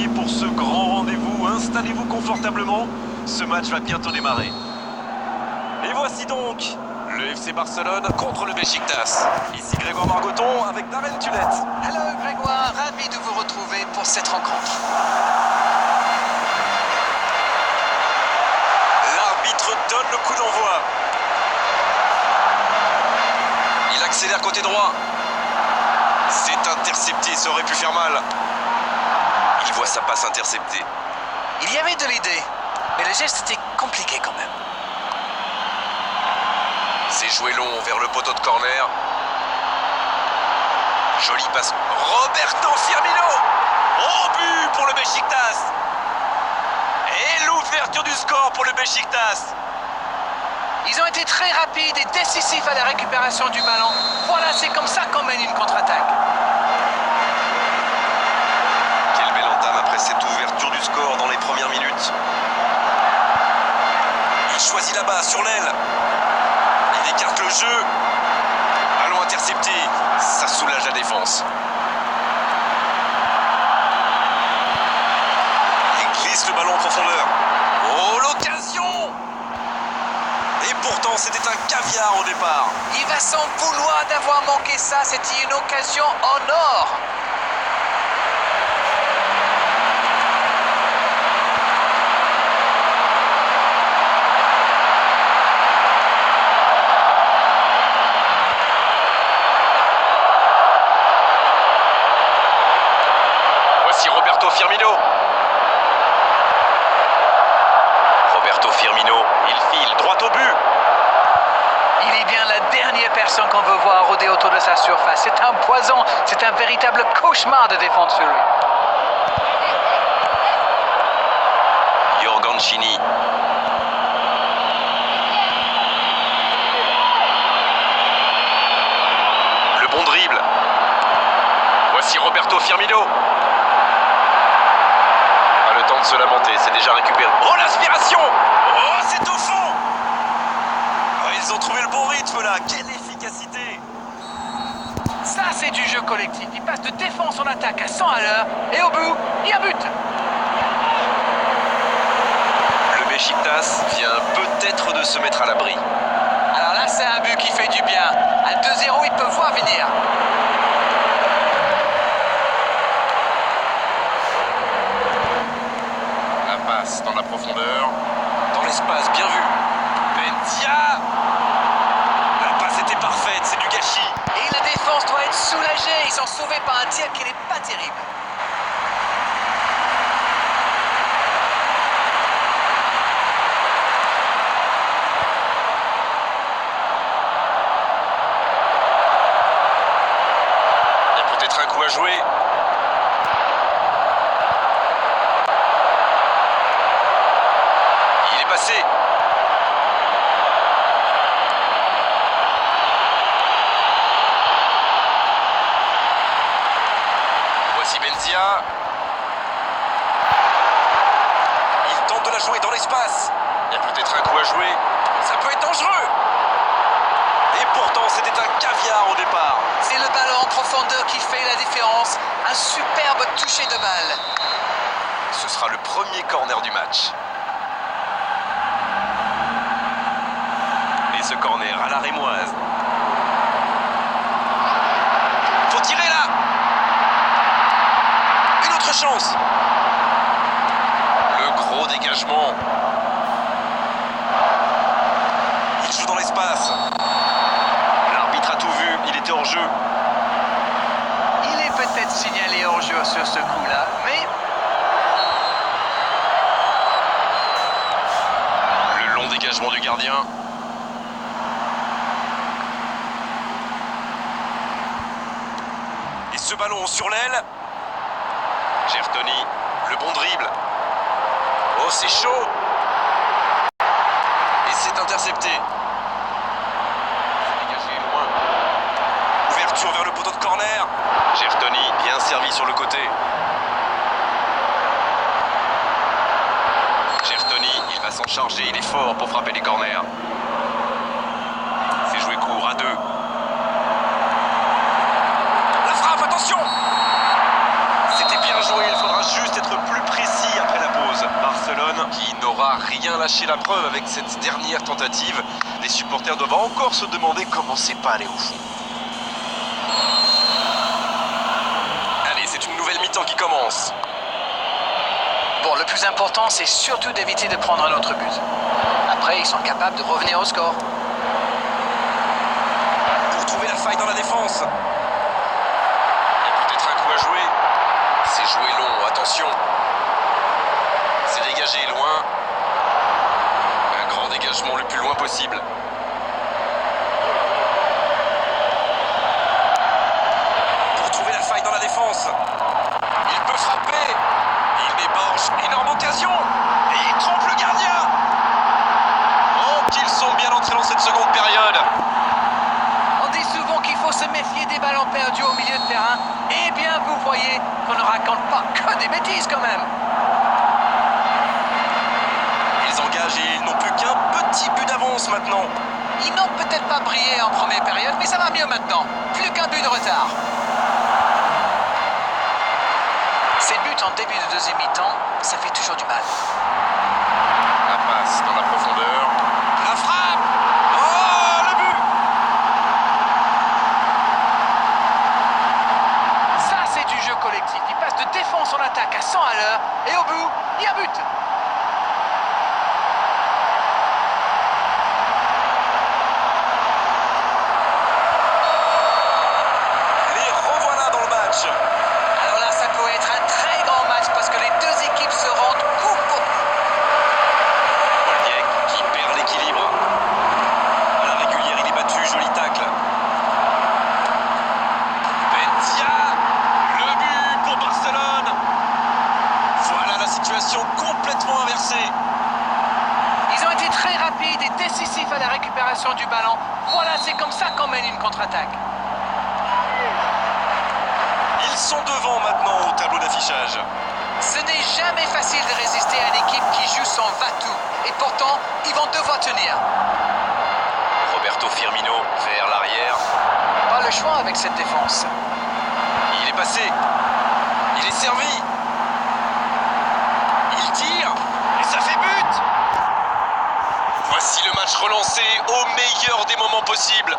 accompagner pour ce grand rendez-vous. Installez-vous confortablement, ce match va bientôt démarrer. Et voici donc le FC Barcelone contre le Beşiktaş. Ici Grégoire Margoton avec Darren Tulette. Hello Grégoire, ravi de vous retrouver pour cette rencontre. L'arbitre donne le coup d'envoi. Il accélère côté droit. C'est intercepté, ça aurait pu faire mal. Il voit sa passe interceptée. Il y avait de l'idée, mais le geste était compliqué quand même. C'est joué long vers le poteau de corner. Jolie passe. Roberto Firmino. Au but pour le Beşiktaş. Et l'ouverture du score pour le Beşiktaş. Ils ont été très rapides et décisifs à la récupération du ballon. Voilà, c'est comme ça qu'on mène une contre-attaque. Quelle belle entame après cette ouverture du score dans les premières minutes. Il choisit là-bas sur l'aile. Il écarte le jeu. Ballon intercepté. Ça soulage la défense. Il glisse le ballon en profondeur. Oh, l'occasion! Et pourtant, c'était un caviar au départ. Il va s'en vouloir d'avoir manqué ça. C'était une occasion en or. Voici Roberto Firmino. Roberto Firmino, il file droit au but. Il est bien la dernière personne qu'on veut voir rôder autour de sa surface. C'est un poison, c'est un véritable cauchemar de défendre sur lui. Jorgancini. Le bon dribble. Voici Roberto Firmino. Pas le temps de se lamenter, c'est déjà récupéré. Oh, l'aspiration! Oh, c'est au fond! Oh, ils ont trouvé le bon rythme là, quelle efficacité! Ça, c'est du jeu collectif. Il passe de défense en attaque à 100 à l'heure. Et au bout, il y a but. Le Beşiktaş vient peut-être de se mettre à l'abri. Alors là, c'est un but qui fait du bien. À 2-0, ils peuvent voir venir. La passe dans la profondeur, dans l'espace, bien vu. Bendia! La passe était parfaite, c'est du gâchis. Et la défense doit être soulagée. Ils sont sauvés par un tir qui n'est pas terrible. Il y a peut-être un coup à jouer. Il est passé. Voici Benzia. Il tente de la jouer dans l'espace. Il y a peut-être un coup à jouer. Ça peut être dangereux. Et pourtant, c'était un caviar au départ. C'est le ballon en profondeur qui fait la différence. Un superbe toucher de balle. Ce sera le premier corner du match. Et ce corner à la rémoise. Faut tirer là. Une autre chance. Le gros dégagement. Il joue dans l'espace. L'arbitre a tout vu, il était hors jeu. Il est peut-être signalé hors jeu sur ce coup-là, mais Le long dégagement du gardien. Et ce ballon sur l'aile. Gertoni, le bon dribble. Oh, c'est chaud. Et c'est intercepté. C'est dégagé loin. Ouverture vers le poteau de corner. Gertoni, bien servi sur le côté. Gertoni, il va s'en charger, il est fort pour frapper les corners. C'est joué court à 2. La frappe, attention! C'était bien joué, il faudra juste être plus lâché la preuve avec cette dernière tentative. Les supporters doivent encore se demander comment c'est pas allé au fond. Allez, c'est une nouvelle mi-temps qui commence. Bon, le plus important, c'est surtout d'éviter de prendre un autre but. Après, ils sont capables de revenir au score. Pour trouver la faille dans la défense. Il y a peut-être un coup à jouer. C'est joué long, attention. C'est dégagé loin. Un grand dégagement le plus loin possible. Pour trouver la faille dans la défense. Il peut frapper. Il déborde. Énorme occasion. Et il trompe le gardien. Oh, qu'ils sont bien entrés dans cette seconde période. On dit souvent qu'il faut se méfier des ballons perdus au milieu de terrain. Eh bien, vous voyez qu'on ne raconte pas que des bêtises quand même. Ils engagent et ils n'ont plus qu'un petit but d'avance maintenant. Ils n'ont peut-être pas brillé en première période, mais ça va mieux maintenant. Plus qu'un but de retard. Ces buts en début de deuxième mi-temps, ça fait toujours du mal. La passe dans la profondeur. La frappe. Oh, le but. Ça, c'est du jeu collectif. Il passe de défense en attaque à 100 à l'heure, et au bout, il y a but. Les revoilà dans le match. Alors là, ça peut être un très grand match parce que les deux équipes se rendent coup pour coup. Olniek qui perd l'équilibre. À la régulière, il est battu. Joli tacle. Bentia. Le but pour Barcelone. Voilà la situation complètement inversée. Ils ont été très rapides et décisifs à la récupération du ballon. Voilà, c'est comme ça qu'on mène une contre-attaque. Ils sont devant maintenant au tableau d'affichage. Ce n'est jamais facile de résister à une équipe qui joue son va-tout. Et pourtant, ils vont devoir tenir. Roberto Firmino vers l'arrière. Pas le choix avec cette défense. Il est passé. Il est servi. Il tire. Et ça fait but. Voici le match relancé au meilleur des moments possibles.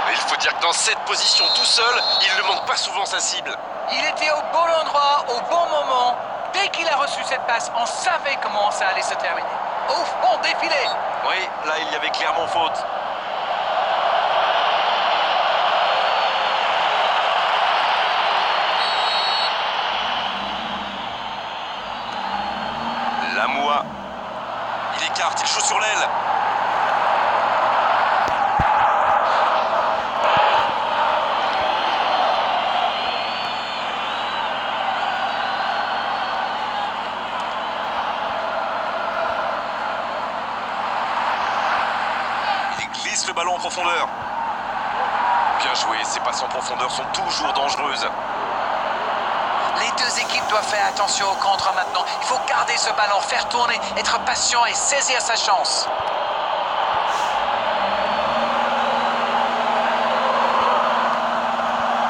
Mais il faut dire que dans cette position tout seul, il ne manque pas souvent sa cible. Il était au bon endroit, au bon moment. Dès qu'il a reçu cette passe, on savait comment ça allait se terminer. Ouf, bon défilé. Oui, là il y avait clairement faute. Lamoua. Il écarte, il joue sur l'aile. Il glisse le ballon en profondeur. Bien joué, ces passes en profondeur sont toujours dangereuses. Les deux équipes doivent faire attention au contre maintenant. Il faut garder ce ballon, faire tourner, être patient et saisir sa chance.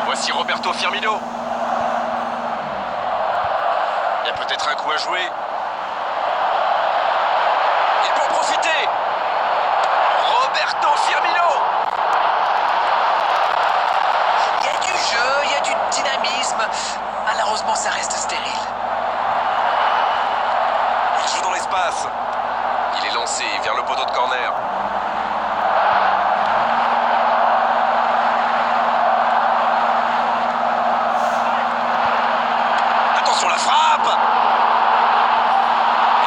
Voici Roberto Firmino. Il y a peut-être un coup à jouer. Il peut en profiter. Roberto Firmino. Il y a du jeu, il y a du dynamisme. Malheureusement, ça reste stérile. Il joue dans l'espace. Il est lancé vers le poteau de corner. Attention, la frappe.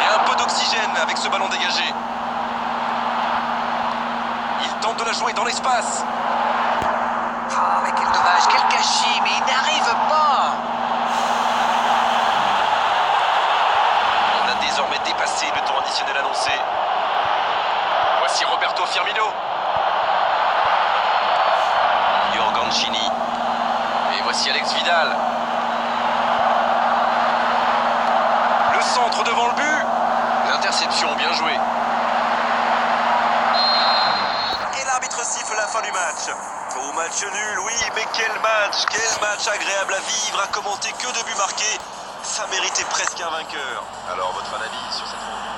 Et un peu d'oxygène avec ce ballon dégagé. Il tente de la jouer dans l'espace. Ah, mais quel dommage, quel gâchis, mais il n'arrive pas. On a désormais dépassé le temps additionnel annoncé. Voici Roberto Firmino. Jorgancini. Et voici Alex Vidal. Le centre devant le but. L'interception, bien jouée. Et l'arbitre siffle la fin du match. Au match nul, oui, mais quel match agréable à vivre, à commenter, que de buts marqués. Ça méritait presque un vainqueur. Alors, votre analyse sur cette rencontre?